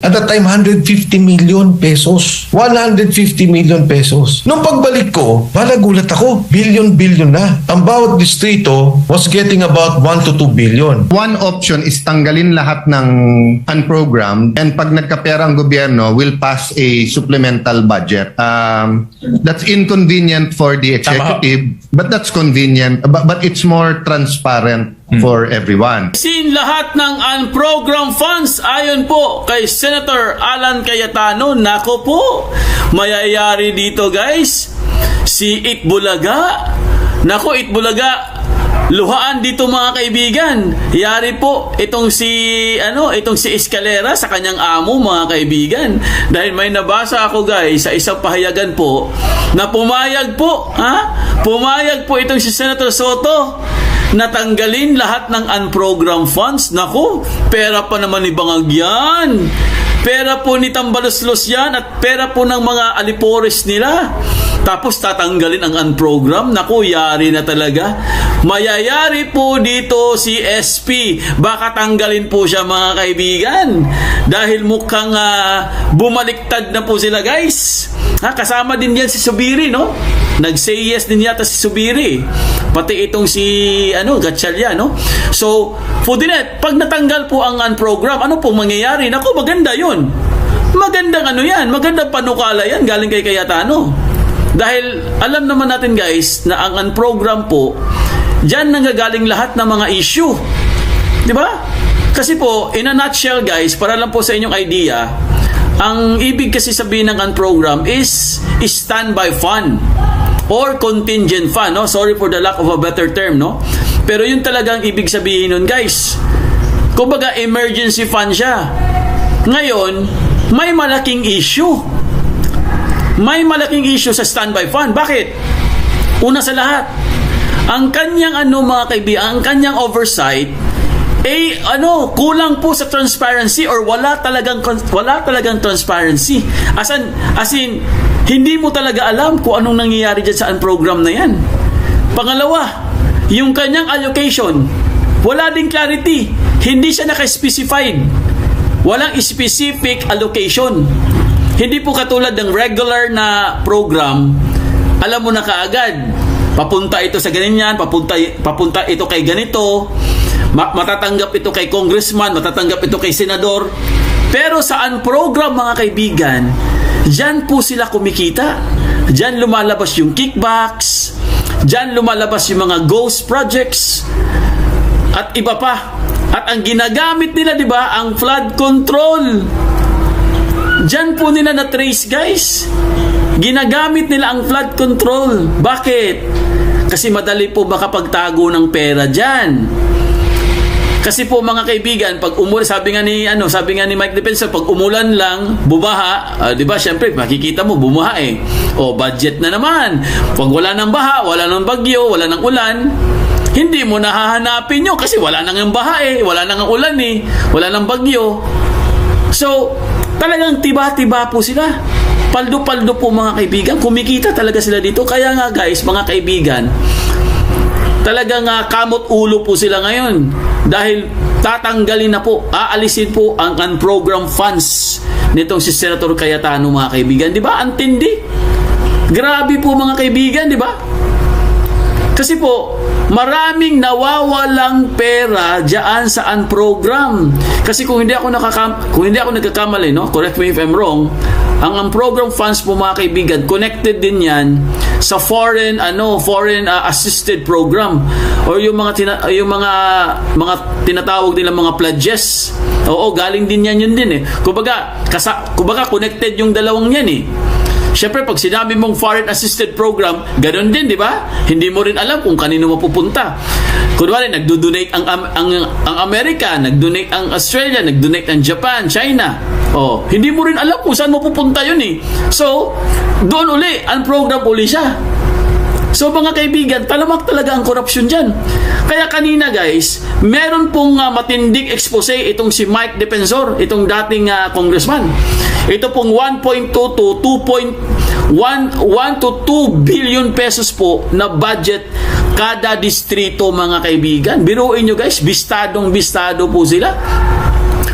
At that time, 150 million pesos. 150 million pesos. Nung pagbalik ko, gulat ako. Billion na. Ang bawat distrito was getting about 1 to 2 billion. One option is tanggalin lahat ng unprogrammed, and pag nagkapera ang gobyerno, will pass a supplemental budget. That's inconvenient for the executive, but that's convenient, but it's more transparent for everyone. Sin lahat ng unprogrammed funds ayon po kay Senator Alan Cayetano. Nako po, mayayari dito guys si Itbulaga. Nako, Itbulaga, luhaan dito mga kaibigan. Yari po itong si Escalera sa kanyang amo mga kaibigan. Dahil may nabasa ako guys sa isang pahayagan po na pumayag po itong si Senator Soto natanggalin lahat ng unprogrammed funds. Naku, pera pa naman ni Bangag yan. Pera po ni Tambaloslos yan at pera po ng mga alipores nila. Tapos tatanggalin ang unprogram. Naku, yari na talaga. Mayayari po dito si SP. Baka tanggalin po siya mga kaibigan. Dahil mukhang bumaliktad na po sila guys. Kasama din yan si Subiri, no? Nag-say yes din yata si Subiri. Pati itong si Gatchalian, no? So, Fudinet, pag natanggal po ang unprogram, ano pong mangyayari? Naku, maganda yun. Magandang yan. Magandang panukala yan galing kay Cayetano. Dahil alam naman natin guys na ang unprogram po, dyan nanggagaling lahat ng mga issue. Di ba? Kasi po, in a nutshell guys, para lang po sa inyong idea, ang ibig kasi sabihin ng unprogram is standby fund or contingent fund, no? Sorry for the lack of a better term, no? Pero yun talagang ibig sabihin nun guys. Kumbaga emergency fund siya. Ngayon, may malaking issue. May malaking issue sa standby fund. Bakit? Una sa lahat, ang kanyang mga kaibigan, ang kanyang oversight kulang po sa transparency or wala talagang transparency. As in, hindi mo talaga alam kung anong nangyayari dyan sa program na yan. Pangalawa, yung kanyang allocation, wala ding clarity. Hindi siya naka-specified. Walang specific allocation. Hindi po katulad ng regular na program, alam mo na kaagad, papunta ito sa ganyan, papunta ito kay ganito, matatanggap ito kay congressman, matatanggap ito kay senador. Pero sa unprogram mga kaibigan, dyan po sila kumikita. Dyan lumalabas yung kickbacks, dyan lumalabas yung mga ghost projects, at iba pa. At ang ginagamit nila, di ba, ang flood control. Dyan po nila na-trace guys. Ginagamit nila ang flood control. Bakit? Kasi madali po makapagtago ng pera dyan. Kasi po mga kaibigan, pag umulan, sabi nga ni Mike Defensor, pag umulan lang, bumaha, 'di ba? Syempre, makikita mo bumaha eh. O budget na naman. Pag wala nang baha, wala nang bagyo, wala nang ulan, hindi mo nahahanapin 'yo kasi wala nang ang baha eh, wala nang ang ulan eh, wala nang bagyo. So, talagang tiba-tiba po sila. Paldo-paldo po mga kaibigan. Kumikita talaga sila dito. Kaya nga guys, mga kaibigan, talagang kamot ulo po sila ngayon. Dahil tatanggalin na po, aalisin po ang unprogrammed funds nitong si Senator Cayetano mga kaibigan. Di ba? Antindi. Grabe po mga kaibigan, di ba? Kasi po, maraming nawawalang pera diyan sa unprogram. Kasi kung hindi ako nagkakamali, no? Correct me if I'm wrong, ang unprogram funds po mga kaibigan, connected din yan sa foreign assisted program or yung mga tinatawag nila mga pledges. Oo, galing din yan yun din eh. Kumbaga connected yung dalawang yan eh. Siyempre, pag sinabi mong foreign assisted program, ganoon din, di ba? Hindi mo rin alam kung kanino mapupunta. Kunwari, nagdo-donate ang Amerika, nag-donate ang Australia, nag-donate ang Japan, China. Oh, hindi mo rin alam kung saan mapupunta yun eh. So, doon uli, unprogram uli siya. So mga kaibigan, talamak talaga ang korupsyon dyan. Kaya kanina guys, meron pong matinding expose itong si Mike Defensor, itong dating congressman. Ito pong 1.2 to 2.1 to 2 billion pesos po na budget kada distrito mga kaibigan. Biruin nyo guys, bistadong bistado po sila.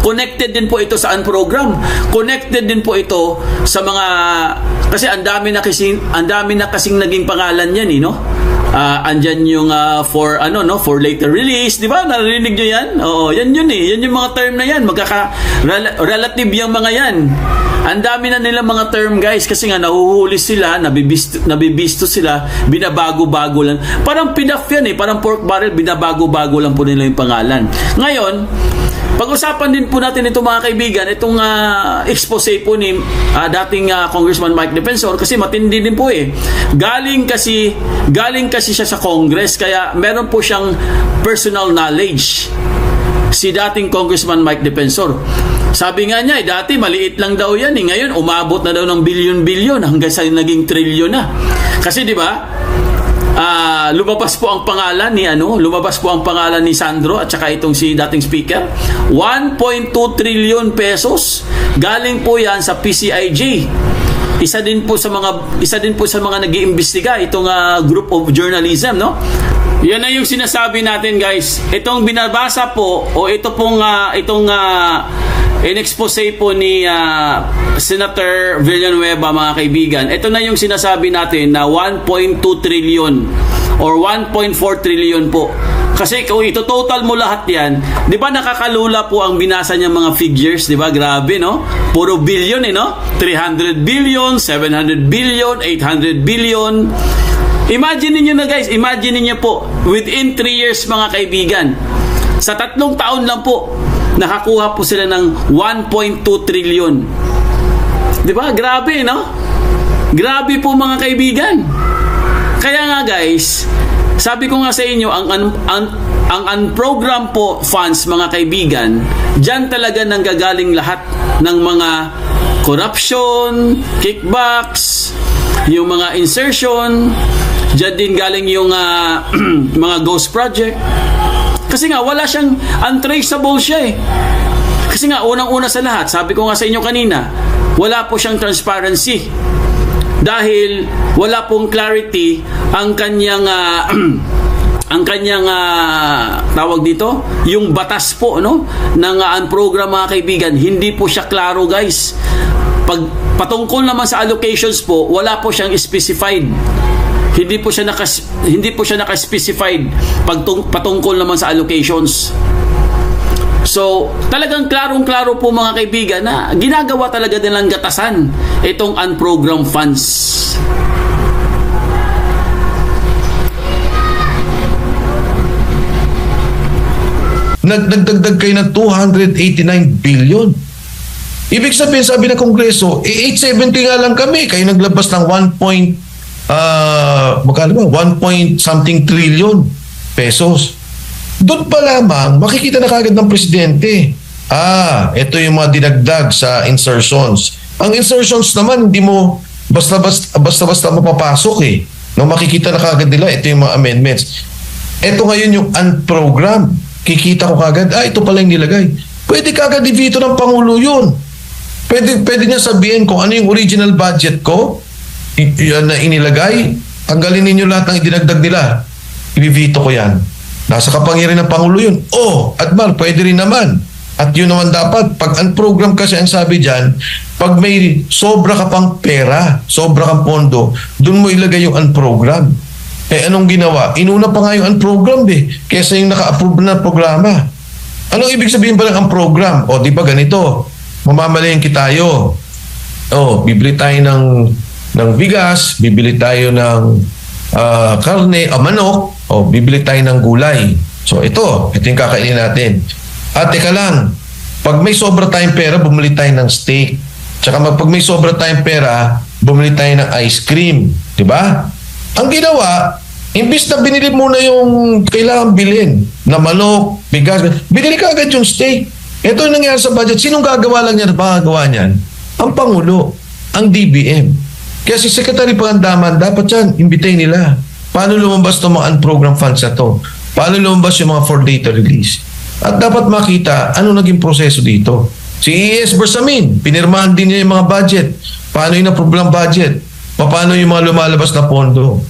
connected din po ito sa program. Connected din po ito sa mga, kasi ang dami na kasing naging pangalan yan, no? Andyan yung for later release, di ba? Narinig nyo yan? Oo, yan yun eh. Yan yung mga term na yan. Relative yung mga yan. Ang dami na nilang mga term, guys, kasi nga nahuhuli sila, nabibisto sila, binabago-bago lang. Parang pinaf yan eh, parang pork barrel, binabago-bago lang po nila yung pangalan. Ngayon, pag-usapan din po natin ito, mga kaibigan, itong expose po ni dating Congressman Mike Defensor, kasi matindi din po eh. Galing kasi siya sa Congress, kaya meron po siyang personal knowledge si dating Congressman Mike Defensor. Sabi nga niya, dati maliit lang daw yan eh. Ngayon, umabot na daw ng bilyon-bilyon hanggang sa naging trilyon na. Kasi di ba, lumabas po ang pangalan ni Sandro at saka itong si dating speaker. 1.2 trillion pesos. Galing po yan sa PCIJ. Isa din po sa mga nag-iimbestiga itong group of journalism, no? Yan na yung sinasabi natin, guys. Itong binabasa po o ito pong in-expose po ni Senator Villanueva, mga kaibigan. Ito na yung sinasabi natin na 1.2 trillion or 1.4 trillion po. Kasi kung ito-total mo lahat yan, di ba nakakalula po ang binasa niyang mga figures, di ba? Grabe, no? Puro billion, no? 300 billion, 700 billion, 800 billion. Imagine niyo na, guys, imagine niyo po, within 3 years, mga kaibigan, sa 3 taon lang po, nakakuha po sila ng 1.2 trillion. Di ba? Grabe, no? Grabe po, mga kaibigan. Kaya nga, guys, sabi ko nga sa inyo, ang unprogram po funds, mga kaibigan, dyan talaga nanggagaling lahat ng mga corruption, kickbacks, yung mga insertion, dyan din galing yung mga ghost project. Kasi nga, wala siyang untraceable siya eh. Kasi nga, unang-una sa lahat, sabi ko nga sa inyo kanina, wala po siyang transparency. Dahil wala pong clarity ang kanyang tawag dito, yung batas po, no, ng program, mga kaibigan, hindi po siya klaro, guys. Pag patungkol naman sa allocations po, wala po siyang specified. Hindi po siya naka-specified patungkol naman sa allocations. So, talagang klarong-klaro po, mga kaibigan, na ginagawa talaga nilang gatasan itong unprogrammed funds. Nagdagdag kayo ng 289 billion. Ibig sabihin, sabi ng Kongreso, 870 nga lang kami. Kayo naglabas ng 1 point something trillion pesos. Doon pa lamang, makikita na kagad ng presidente. Ito yung mga dinagdag sa insertions. Ang insertions naman, hindi mo basta-basta mapapasok eh. No, makikita na kagad nila, ito yung mga amendments. Ito ngayon yung unprogrammed. Kikita ko kagad, ito pala yung nilagay. Pwede kagad i-veto ng Pangulo yun. Pwede niya sabihin kung ano yung original budget ko, na inilagay, tanggalin ninyo lahat ng idinagdag nila. I-veto ko yan. Nasa kapangyarihan ng Pangulo yun. Admar, pwede rin naman. At yun naman dapat, pag unprogram kasi ang sabi dyan, pag may sobra ka pang pera, sobra kang pondo, dun mo ilagay yung unprogram. Anong ginawa? Inuna pa nga yung unprogram kesa yung naka-approve na programa. Anong ibig sabihin ba ng unprogram? Di ba ganito? Mamamalengke tayo. Bibili tayo ng bigas, bibili tayo ng karne o manok, bibili tayo ng gulay. So ito yung kakainin natin. At teka lang, pag may sobra tayong pera, bumili tayo ng steak. Tsaka pag may sobra tayong pera, bumili tayo ng ice cream. Diba? Ang ginawa, imbis na binili muna yung kailangan bilhin na manok, bigas, binili ka agad yung steak. Ito yung nangyari sa budget. Sinong gagawa lang niyan at makagawa niyan? Ang Pangulo, ang DBM. Kaya si Secretary Pangandaman, dapat yan, imbitayin nila. Paano lumabas itong mga unprogrammed funds na ito? Paano lumabas yung mga for data release? At dapat makita ano naging proseso dito. Si E.S. Bersamin, pinirmahan din niya yung mga budget. Paano yung na-problem budget? Paano yung mga lumalabas na pondo?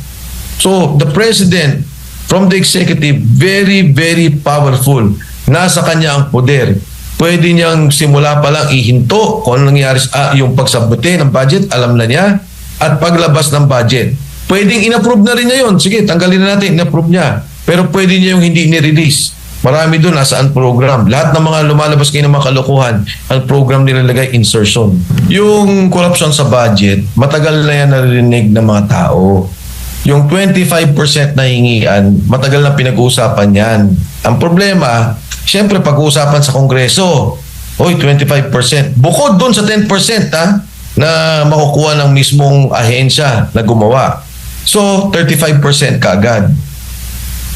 So, the President, from the Executive, very, very powerful. Nasa kanya ang poder. pwede niyang simula pa lang ihinto kung ano nangyari yung pagsabuti ng budget, alam na niya, at paglabas ng budget. Pwedeng in-approve na rin niya yun. Sige, tanggalin na natin, in-approve niya. Pero pwede niya yung hindi ni-release. Marami doon nasa program. Lahat ng mga lumalabas kayo ng mga kalokohan, ang program nilalagay insertion. Yung corruption sa budget, matagal na yan narinig ng mga tao. Yung 25% na hingian, matagal na pinag-uusapan yan. Ang problema, siyempre pag-uusapan sa Kongreso, 25%. Bukod doon sa 10% na makukuha ng mismong ahensya na gumawa. So, 35% kaagad.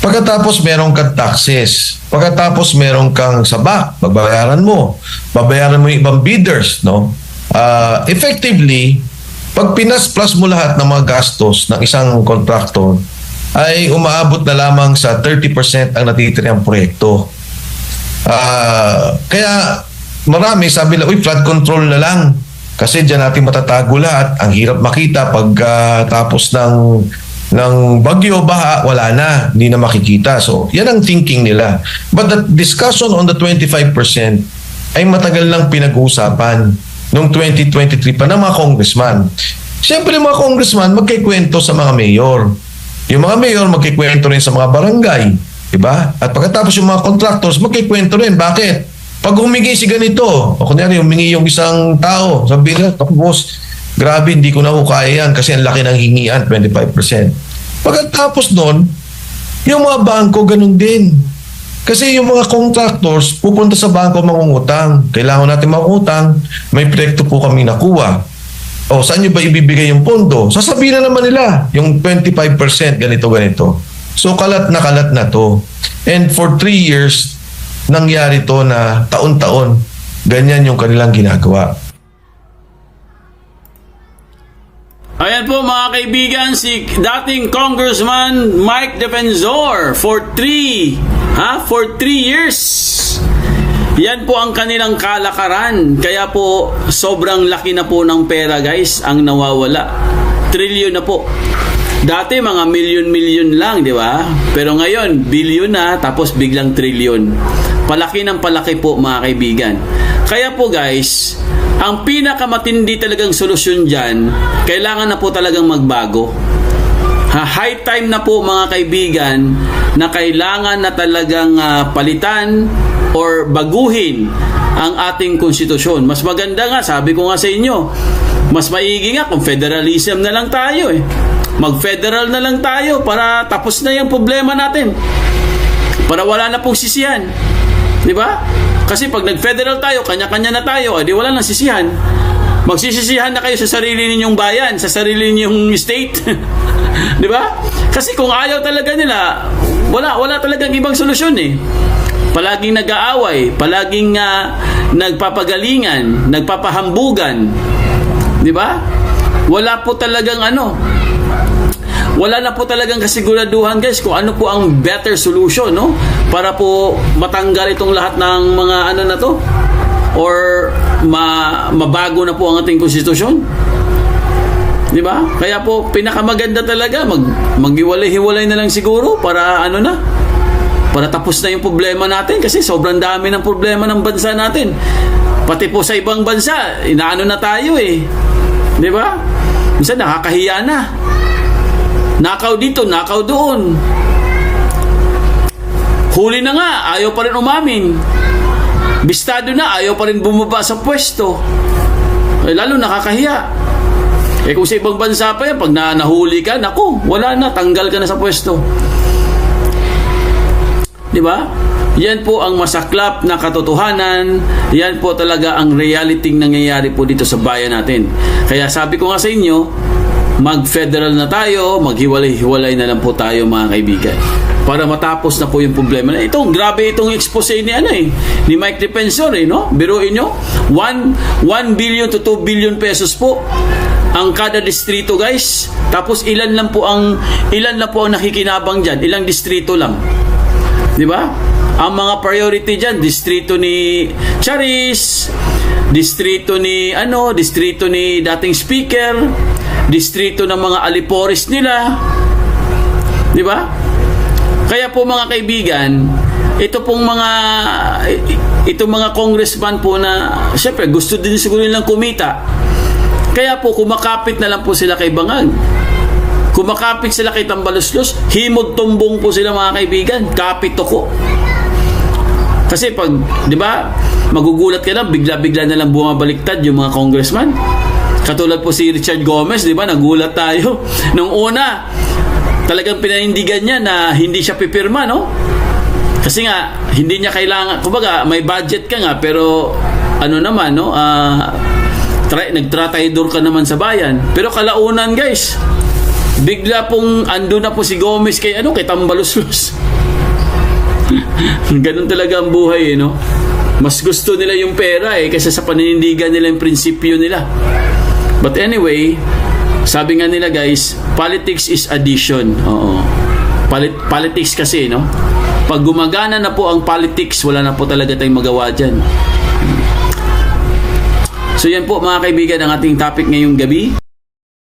Pagkatapos meron kang taxes. Pagkatapos meron kang sabak, babayaran mo. Babayaran mo yung ibang bidders, no? Effectively, pag pinas-plus mo lahat ng mga gastos ng isang contractor, ay umaabot na lamang sa 30% ang natitirang proyekto. Kaya marami sabi lang, flood control na lang. Kasi dyan natin matatago lahat. Ang hirap makita pag tapos ng bagyo, baha, wala na. Hindi na makikita. So, yan ang thinking nila. But the discussion on the 25% ay matagal lang pinag-uusapan noong 2023 pa ng mga congressman. Siyempre, mga congressman magkikwento sa mga mayor. Yung mga mayor magkikwento rin sa mga barangay. Diba? At pagkatapos yung mga contractors magkikwento rin. Bakit? Pag humingi si ganito, o kunyari humingi yung isang tao, sabi nila, boss, grabe, hindi ko na kaya yan kasi ang laki ng hingian, 25%. Pagkatapos nun, yung mga bangko ganun din. Kasi yung mga contractors pupunta sa bangko mangungutang. Kailangan natin mangungutang, may proyekto po kami nakuha. O, saan nyo ba ibibigay yung pondo? Sasabihin na naman nila, yung 25% ganito. So, kalat na to. And for 3 years, nangyari to na taon-taon, ganyan yung kanilang ginagawa. Ayan po mga kaibigan, si dating Congressman Mike Defensor for 3 years. Yan po ang kanilang kalakaran. Kaya po sobrang laki na po ng pera guys ang nawawala. Trilyon na po. Dati mga milyon-milyon lang, di ba? Pero ngayon, bilyon na, tapos biglang trilyon. Palaki ng palaki po mga kaibigan. Kaya po guys, ang pinakamatindi talagang solusyon dyan, kailangan na po talagang magbago. High time na po mga kaibigan na kailangan na talagang palitan or baguhin ang ating konstitusyon. Mas maganda nga, sabi ko nga sa inyo, mas maigi nga kung federalism na lang tayo eh. Mag-federal na lang tayo para tapos na yung problema natin. Para wala na pong sisihan. Di ba? Kasi pag nag-federal tayo, kanya-kanya na tayo, di wala nang sisihan. Magsisisihan na kayo sa sarili ninyong bayan, sa sarili ninyong state. Di ba? Kasi kung ayaw talaga nila, wala talagang ibang solusyon eh. Palaging nag-aaway, palaging nagpapagalingan, nagpapahambugan. Di ba? Wala po talagang wala na po talagang kasiguraduhan guys kung ano po ang better solution, no? Para po matanggal itong lahat ng mga na to or mabago na po ang ating konstitusyon. Di ba? Kaya po pinakamaganda talaga maghiwalay-hiwalay na lang siguro para para tapos na yung problema natin kasi sobrang dami ng problema ng bansa natin. Pati po sa ibang bansa, inaano na tayo eh. Di ba? Minsan nakakahiya na. Nakaw dito, nakaw doon. Huli na nga, ayaw pa rin umamin. Bistado na, ayaw pa rin bumaba sa pwesto. Lalo nakakahiya. Kung sa ibang bansa pa yan, pag nahuli ka, naku, wala na, tanggal ka na sa pwesto. Di ba? Yan po ang masaklap na katotohanan. Yan po talaga ang reality nangyayari po dito sa bayan natin. Kaya sabi ko nga sa inyo, mag-federal na tayo, maghiwalay-hiwalay na lang po tayo mga kaibigan. Para matapos na po yung problema. Grabe itong expose ni ni Mike Defensor no? Biruin nyo, 1 billion to 2 billion pesos po ang kada distrito guys. Tapos ilan lang po ang nakikinabang diyan, ilang distrito lang. 'Di ba? Ang mga priority diyan, distrito ni Charis, distrito ni distrito ni dating speaker, distrito ng mga aliporis nila. 'Di ba? Kaya po mga kaibigan, ito pong mga itong mga congressman po na, syempre, gusto din siguro nilang kumita. Kaya po, kumakapit na lang po sila kay Bangag. Kumakapit sila kay Tambaluslos. Himod-tumbong po sila, mga kaibigan. Kapit ko. Kasi pag, di ba, magugulat ka lang, bigla-bigla na lang bumabaliktad yung mga congressman. Katulad po si Richard Gomez, di ba, nagulat tayo. Nung una, talagang pinanindigan niya na hindi siya pipirma, no? Kasi nga, hindi niya kailangan, kumbaga, may budget ka nga, pero ano naman, no? Nagtratayador ka naman sa bayan. Pero kalaunan, guys, bigla pong ando na po si Gomez kay Tambaluslos. Ganun talaga ang buhay, no? Mas gusto nila yung pera kaysa sa paninindigan nila yung prinsipyo nila. But anyway, sabi nga nila, guys, politics is addition. Oo. Politics kasi, no? Pag gumagana na po ang politics, wala na po talaga tayong magawa dyan. So yan po, mga kaibigan, ang ating topic ngayong gabi.